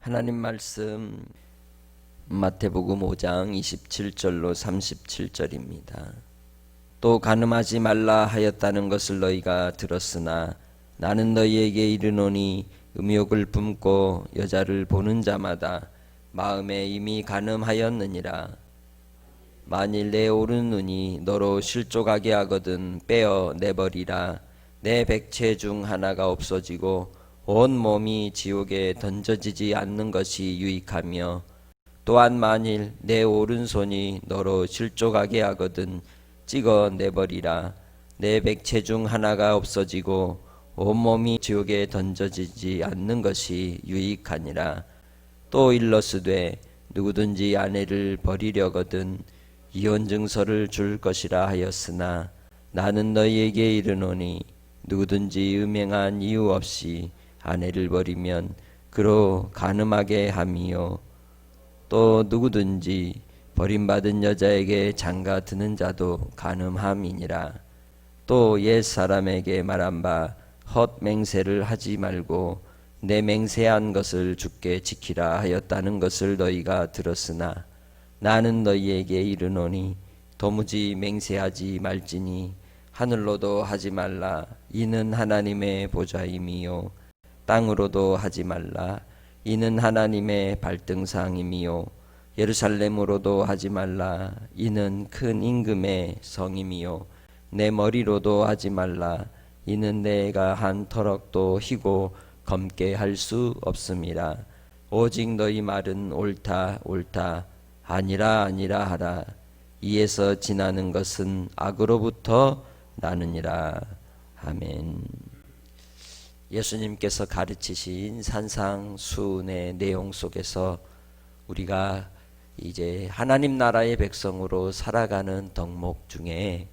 하나님 말씀 마태복음 5장 27절로 37절입니다. 또 간음하지 말라 하였다는 것을 너희가 들었으나 나는 너희에게 이르노니 음욕을 품고 여자를 보는 자마다 마음에 이미 간음하였느니라. 만일 내 오른눈이 너로 실족하게 하거든 빼어 내버리라. 내 백체 중 하나가 없어지고 온 몸이 지옥에 던져지지 않는 것이 유익하며, 또한 만일 내 오른손이 너로 실족하게 하거든 찍어 내버리라. 내 백체 중 하나가 없어지고 온 몸이 지옥에 던져지지 않는 것이 유익하니라. 또 일러스되 누구든지 아내를 버리려거든 이혼 증서를 줄 것이라 하였으나 나는 너희에게 이르노니 누구든지 음행한 이유 없이 아내를 버리면 그로 간음하게 함이요, 또 누구든지 버림받은 여자에게 장가 드는 자도 간음함이니라. 또 옛 사람에게 말한 바 헛맹세를 하지 말고 내 맹세한 것을 주께 지키라 하였다는 것을 너희가 들었으나 나는 너희에게 이르노니 도무지 맹세하지 말지니 하늘로도 하지 말라. 이는 하나님의 보좌임이요, 땅으로도 하지 말라. 이는 하나님의 발등상임이요, 예루살렘으로도 하지 말라. 이는 큰 임금의 성임이요, 내 머리로도 하지 말라. 이는 내가 한 터럭도 희고 검게 할 수 없음이라. 오직 너희 말은 옳다 옳다 아니라 아니라 하라. 이에서 지나는 것은 악으로부터 나느니라. 아멘. 예수님께서 가르치신 산상수훈의 내용 속에서 우리가 이제 하나님 나라의 백성으로 살아가는 덕목 중에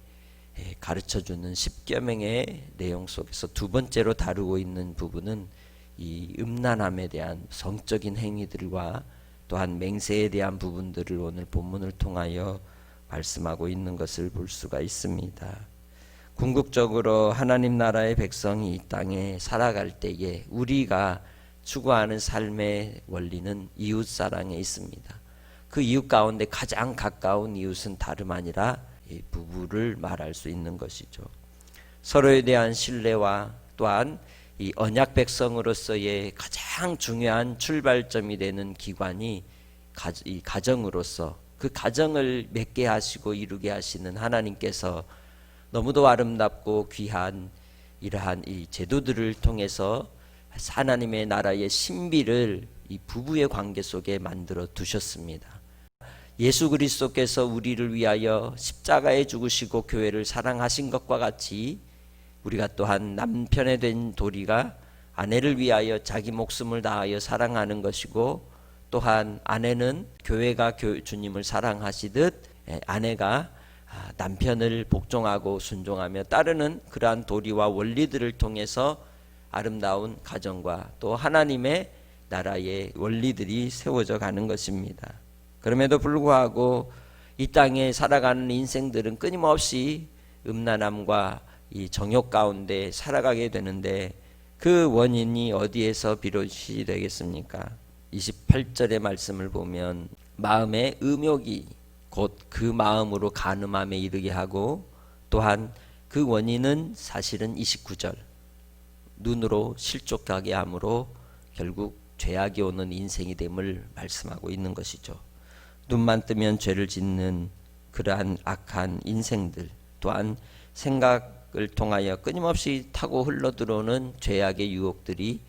가르쳐주는 십계명의 내용 속에서 두 번째로 다루고 있는 부분은 이 음란함에 대한 성적인 행위들과 또한 맹세에 대한 부분들을 오늘 본문을 통하여 말씀하고 있는 것을 볼 수가 있습니다. 궁극적으로 하나님 나라의 백성이 이 땅에 살아갈 때에 우리가 추구하는 삶의 원리는 이웃사랑에 있습니다. 그 이웃 가운데 가장 가까운 이웃은 다름 아니라 이 부부를 말할 수 있는 것이죠. 서로에 대한 신뢰와 또한 이 언약 백성으로서의 가장 중요한 출발점이 되는 기관이 이 가정으로서 그 가정을 맺게 하시고 이루게 하시는 하나님께서 너무도 아름답고 귀한 이러한 이 제도들을 통해서 하나님의 나라의 신비를 이 부부의 관계 속에 만들어 두셨습니다. 예수 그리스도께서 우리를 위하여 십자가에 죽으시고 교회를 사랑하신 것과 같이 우리가 또한 남편에 된 도리가 아내를 위하여 자기 목숨을 다하여 사랑하는 것이고, 또한 아내는 교회가 주님을 사랑하시듯 아내가 남편을 복종하고 순종하며 따르는 그러한 도리와 원리들을 통해서 아름다운 가정과 또 하나님의 나라의 원리들이 세워져 가는 것입니다. 그럼에도 불구하고 이 땅에 살아가는 인생들은 끊임없이 음란함과 이 정욕 가운데 살아가게 되는데 그 원인이 어디에서 비롯이 되겠습니까? 28절의 말씀을 보면 마음의 음욕이 곧 그 마음으로 간음함에 이르게 하고, 또한 그 원인은 사실은 29절 눈으로 실족하게 함으로 결국 죄악이 오는 인생이 됨을 말씀하고 있는 것이죠. 눈만 뜨면 죄를 짓는 그러한 악한 인생들, 또한 생각을 통하여 끊임없이 타고 흘러들어오는 죄악의 유혹들이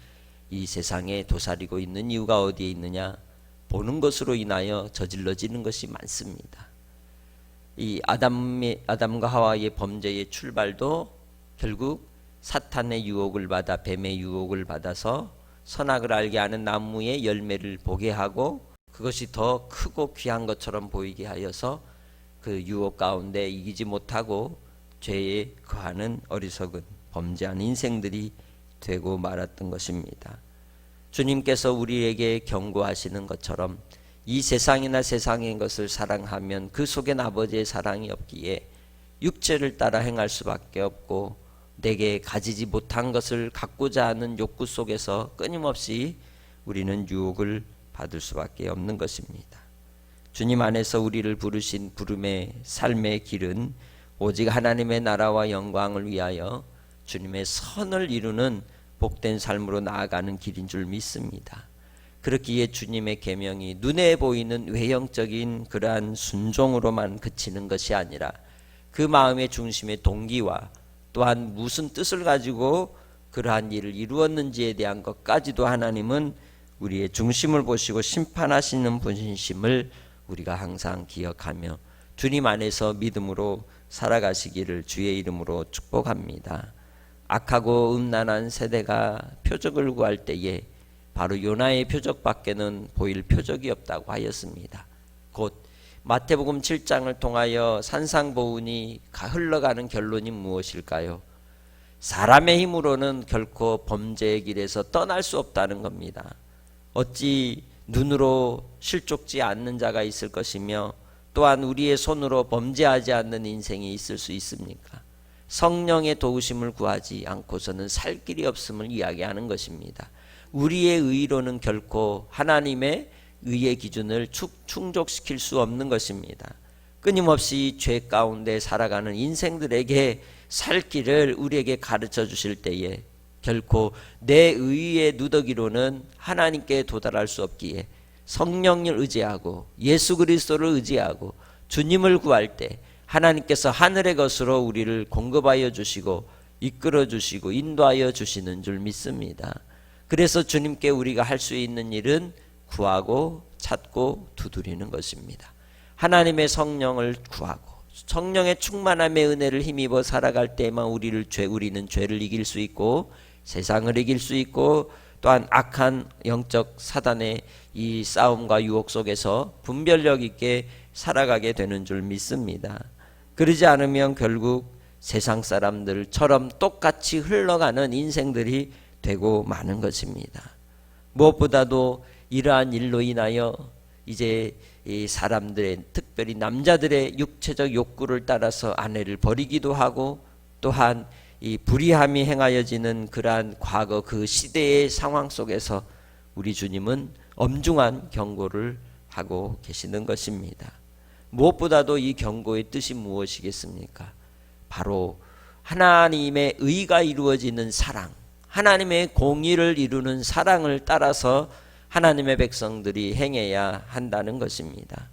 이 세상에 도사리고 있는 이유가 어디에 있느냐? 보는 것으로 인하여 저질러지는 것이 많습니다. 이 아담과 하와의 범죄의 출발도 결국 사탄의 유혹을 받아 뱀의 유혹을 받아서 선악을 알게 하는 나무의 열매를 보게 하고 그것이 더 크고 귀한 것처럼 보이게 하여서 그 유혹 가운데 이기지 못하고 죄에 거하는 어리석은 범죄한 인생들이 되고 말았던 것입니다. 주님께서 우리에게 경고하시는 것처럼 이 세상이나 세상의 것을 사랑하면 그 속엔 아버지의 사랑이 없기에 육체를 따라 행할 수밖에 없고, 내게 가지지 못한 것을 갖고자 하는 욕구 속에서 끊임없이 우리는 유혹을 받을 수밖에 없는 것입니다. 주님 안에서 우리를 부르신 부름의 삶의 길은 오직 하나님의 나라와 영광을 위하여 주님의 선을 이루는 복된 삶으로 나아가는 길인 줄 믿습니다. 그렇기에 주님의 계명이 눈에 보이는 외형적인 그러한 순종으로만 그치는 것이 아니라 그 마음의 중심의 동기와 또한 무슨 뜻을 가지고 그러한 일을 이루었는지에 대한 것까지도 하나님은 우리의 중심을 보시고 심판하시는 분이심을 우리가 항상 기억하며 주님 안에서 믿음으로 살아가시기를 주의 이름으로 축복합니다. 악하고 음란한 세대가 표적을 구할 때에 바로 요나의 표적밖에는 보일 표적이 없다고 하였습니다. 곧 마태복음 7장을 통하여 산상보훈이 흘러가는 결론이 무엇일까요? 사람의 힘으로는 결코 범죄의 길에서 떠날 수 없다는 겁니다. 어찌 눈으로 실족지 않는 자가 있을 것이며 또한 우리의 손으로 범죄하지 않는 인생이 있을 수 있습니까? 성령의 도우심을 구하지 않고서는 살 길이 없음을 이야기하는 것입니다. 우리의 의로는 결코 하나님의 의의 기준을 충족시킬 수 없는 것입니다. 끊임없이 죄 가운데 살아가는 인생들에게 살 길을 우리에게 가르쳐 주실 때에 결코 내 의의 누더기로는 하나님께 도달할 수 없기에 성령을 의지하고 예수 그리스도를 의지하고 주님을 구할 때 하나님께서 하늘의 것으로 우리를 공급하여 주시고 이끌어 주시고 인도하여 주시는 줄 믿습니다. 그래서 주님께 우리가 할 수 있는 일은 구하고 찾고 두드리는 것입니다. 하나님의 성령을 구하고 성령의 충만함의 은혜를 힘입어 살아갈 때만 우리는 죄를 이길 수 있고 세상을 이길 수 있고 또한 악한 영적 사단의 이 싸움과 유혹 속에서 분별력 있게 살아가게 되는 줄 믿습니다. 그러지 않으면 결국 세상 사람들처럼 똑같이 흘러가는 인생들이 되고 마는 것입니다. 무엇보다도 이러한 일로 인하여 이제 이 사람들의 특별히 남자들의 육체적 욕구를 따라서 아내를 버리기도 하고 또한 이 불의함이 행하여지는 그러한 과거 그 시대의 상황 속에서 우리 주님은 엄중한 경고를 하고 계시는 것입니다. 무엇보다도 이 경고의 뜻이 무엇이겠습니까? 바로 하나님의 의가 이루어지는 사랑, 하나님의 공의를 이루는 사랑을 따라서 하나님의 백성들이 행해야 한다는 것입니다.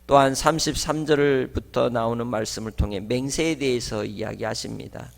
또한 33절부터 나오는 말씀을 통해 맹세에 대해서 이야기하십니다.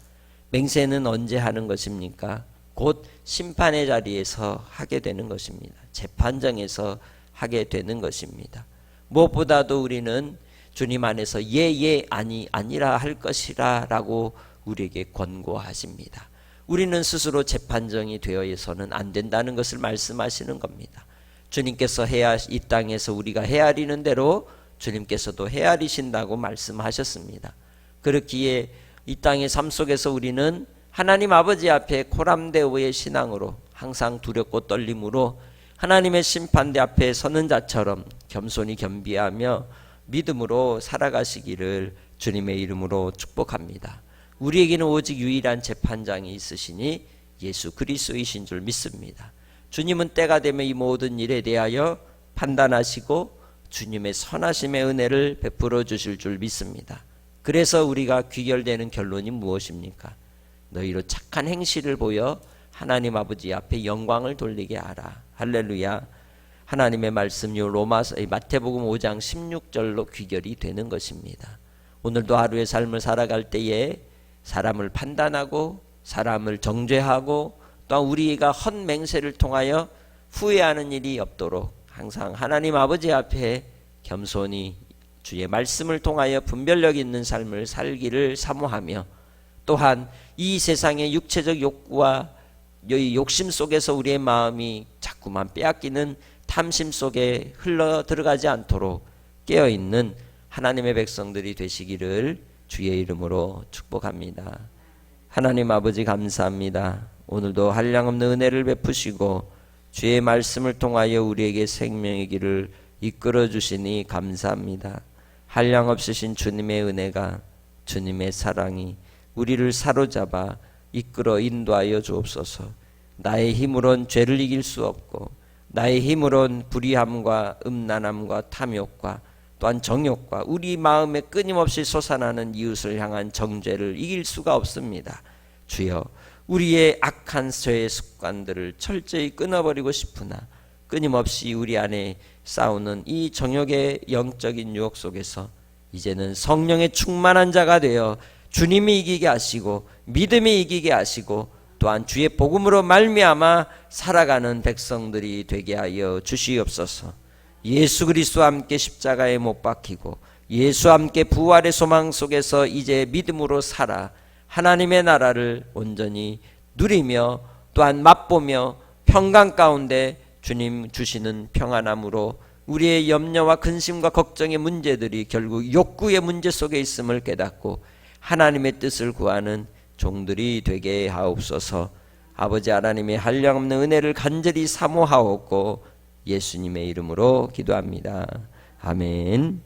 맹세는 언제 하는 것입니까? 곧 심판의 자리에서 하게 되는 것입니다. 재판정에서 하게 되는 것입니다. 무엇보다도 우리는 주님 안에서 예 아니라 할 것이라 라고 우리에게 권고하십니다. 우리는 스스로 재판정이 되어서는 안 된다는 것을 말씀하시는 겁니다. 주님께서 이 땅에서 우리가 헤아리는 대로 주님께서도 헤아리신다고 말씀하셨습니다. 그렇기에 이 땅의 삶 속에서 우리는 하나님 아버지 앞에 코람데오의 신앙으로 항상 두렵고 떨림으로 하나님의 심판대 앞에 서는 자처럼 겸손히 겸비하며 믿음으로 살아가시기를 주님의 이름으로 축복합니다. 우리에게는 오직 유일한 재판장이 있으시니 예수 그리스도이신 줄 믿습니다. 주님은 때가 되면 이 모든 일에 대하여 판단하시고 주님의 선하심의 은혜를 베풀어 주실 줄 믿습니다. 그래서 우리가 귀결되는 결론이 무엇입니까? 너희로 착한 행실을 보여 하나님 아버지 앞에 영광을 돌리게 하라. 할렐루야. 하나님의 말씀요 마태복음 5장 16절로 귀결이 되는 것입니다. 오늘도 하루의 삶을 살아갈 때에 사람을 판단하고 사람을 정죄하고 또 우리가 헛맹세를 통하여 후회하는 일이 없도록 항상 하나님 아버지 앞에 겸손히 주의 말씀을 통하여 분별력 있는 삶을 살기를 사모하며 또한 이 세상의 육체적 욕구와 욕심 속에서 우리의 마음이 자꾸만 빼앗기는 탐심 속에 흘러 들어가지 않도록 깨어있는 하나님의 백성들이 되시기를 주의 이름으로 축복합니다. 하나님 아버지 감사합니다. 오늘도 한량없는 은혜를 베푸시고 주의 말씀을 통하여 우리에게 생명의 길을 이끌어 주시니 감사합니다. 한량없으신 주님의 은혜가 주님의 사랑이 우리를 사로잡아 이끌어 인도하여 주옵소서. 나의 힘으론 죄를 이길 수 없고 나의 힘으론 불의함과 음란함과 탐욕과 또한 정욕과 우리 마음에 끊임없이 솟아나는 이웃을 향한 정죄를 이길 수가 없습니다. 주여, 우리의 악한 쇠의 습관들을 철저히 끊어버리고 싶으나 끊임없이 우리 안에 싸우는 이 정욕의 영적인 유혹 속에서 이제는 성령의 충만한 자가 되어 주님이 이기게 하시고 믿음이 이기게 하시고 또한 주의 복음으로 말미암아 살아가는 백성들이 되게 하여 주시옵소서. 예수 그리스도와 함께 십자가에 못 박히고 예수와 함께 부활의 소망 속에서 이제 믿음으로 살아 하나님의 나라를 온전히 누리며 또한 맛보며 평강 가운데 주님 주시는 평안함으로 우리의 염려와 근심과 걱정의 문제들이 결국 욕구의 문제 속에 있음을 깨닫고 하나님의 뜻을 구하는 종들이 되게 하옵소서. 아버지 하나님의 한량없는 은혜를 간절히 사모하옵고 예수님의 이름으로 기도합니다. 아멘.